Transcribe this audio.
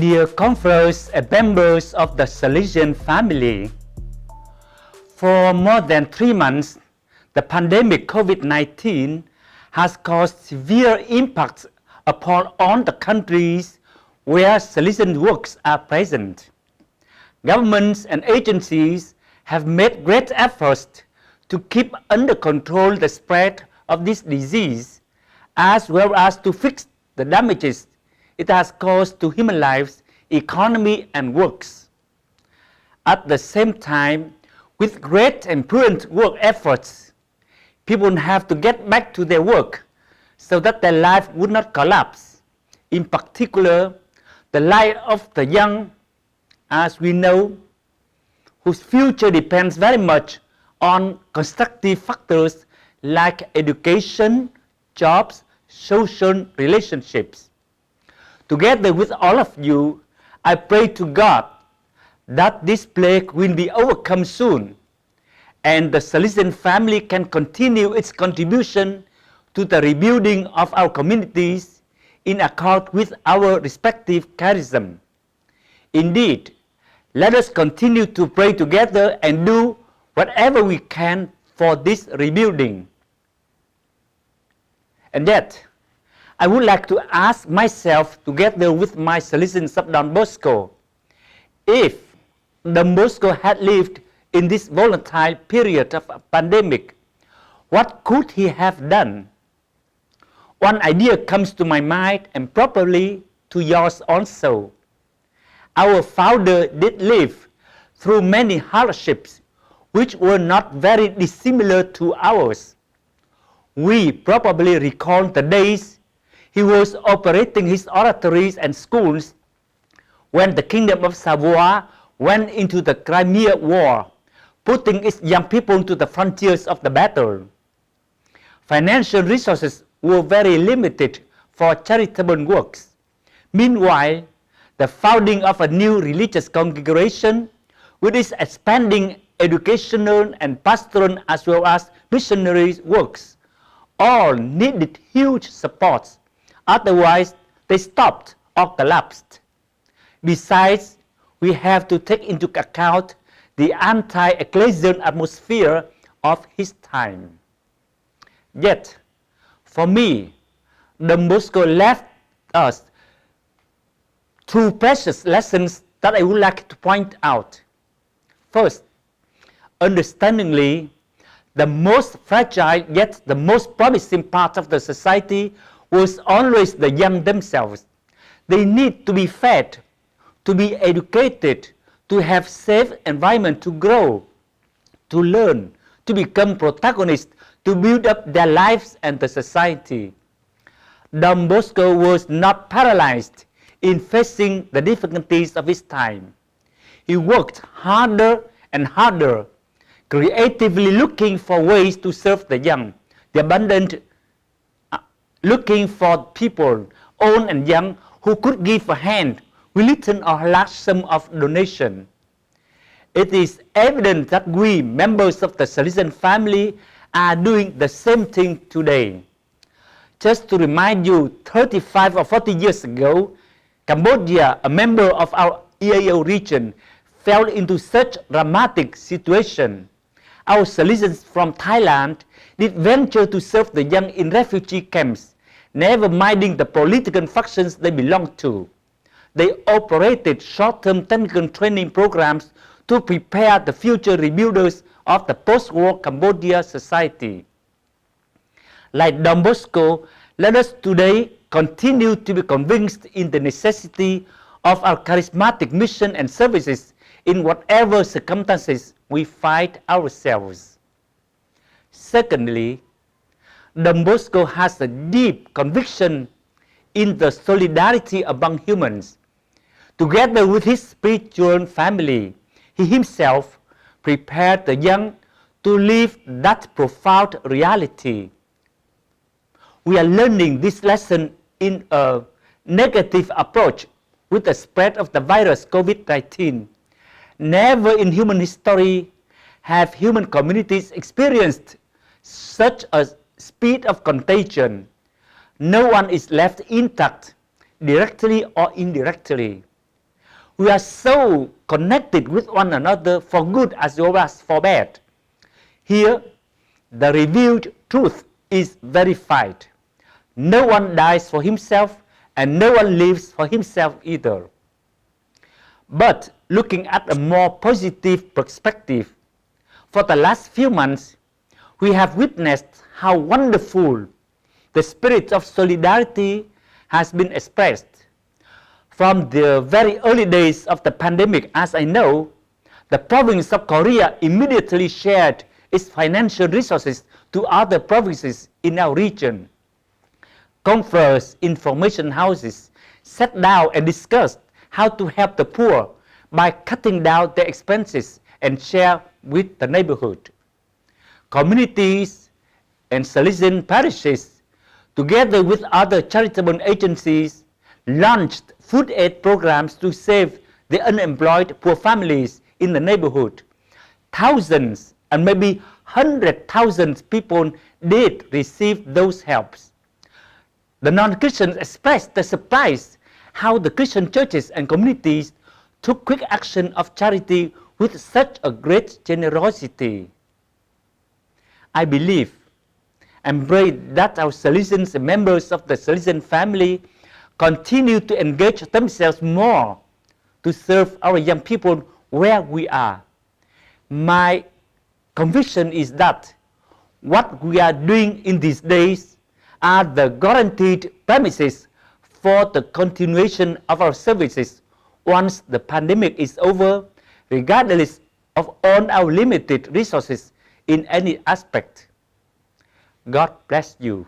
Dear conference and members of the Salesian family, for more than 3 months, the pandemic COVID-19 has caused severe impacts upon all the countries where Salesian works are present. Governments and agencies have made great efforts to keep under control the spread of this disease, as well as to fix the damages it has caused to human lives, economy, and works. At the same time, with great and prudent work efforts, people have to get back to their work so that their life would not collapse. In particular, the life of the young, as we know, whose future depends very much on constructive factors like education, jobs, social relationships. Together with all of you, I pray to God that this plague will be overcome soon, and the Salesian family can continue its contribution to the rebuilding of our communities in accord with our respective charism. Indeed, let us continue to pray together and do whatever we can for this rebuilding. And yet, I would like to ask myself, together with my Salesian sub Don Bosco, if Don Bosco had lived in this volatile period of a pandemic, what could he have done? One idea comes to my mind, and probably to yours also. Our founder did live through many hardships which were not very dissimilar to ours. We probably recall the days he was operating his oratories and schools when the Kingdom of Savoy went into the Crimea War, putting its young people to the frontiers of the battle. Financial resources were very limited for charitable works. Meanwhile, the founding of a new religious congregation, with its expanding educational and pastoral as well as missionary works, all needed huge support. Otherwise, they stopped or collapsed. Besides, we have to take into account the anti-ecclesial atmosphere of his time. Yet, for me, Don Bosco left us two precious lessons that I would like to point out. First, understandingly, the most fragile yet the most promising part of the society was always the young themselves. They need to be fed, to be educated, to have safe environment to grow, to learn, to become protagonists, to build up their lives and the society. Don Bosco was not paralyzed in facing the difficulties of his time. He worked harder and harder, creatively looking for ways to serve the young, the abundant, looking for people, old and young, who could give a hand with little or large sum of donation. It is evident that we, members of the Salesian family, are doing the same thing today. Just to remind you, 35 or 40 years ago, Cambodia, a member of our EAO region, fell into such dramatic situation. Our Salesians from Thailand did venture to serve the young in refugee camps, never minding the political factions they belonged to. They operated short-term technical training programs to prepare the future rebuilders of the post-war Cambodia society. Like Don Bosco, let us today continue to be convinced in the necessity of our charismatic mission and services in whatever circumstances we find ourselves. Secondly, Don Bosco has a deep conviction in the solidarity among humans. Together with his spiritual family, he himself prepared the young to live that profound reality. We are learning this lesson in a negative approach with the spread of the virus COVID-19. Never in human history have human communities experienced such a speed of contagion. No one is left intact, directly or indirectly. We are so connected with one another for good as well as for bad. Here, the revealed truth is verified. No one dies for himself, and no one lives for himself either. But looking at a more positive perspective, for the last few months, we have witnessed how wonderful the spirit of solidarity has been expressed. From the very early days of the pandemic, as I know, the province of Korea immediately shared its financial resources to other provinces in our region. Conference information houses sat down and discussed how to help the poor by cutting down their expenses and share with the neighborhood. Communities and Salesian parishes, together with other charitable agencies, launched food aid programs to save the unemployed poor families in the neighborhood. Thousands and maybe 100,000 people did receive those helps. The non-Christians expressed their surprise how the Christian churches and communities took quick action of charity with such a great generosity. I believe and pray that our Salesians and members of the Salesian family continue to engage themselves more to serve our young people where we are. My conviction is that what we are doing in these days are the guaranteed premises for the continuation of our services once the pandemic is over, regardless of all our limited resources in any aspect. God bless you.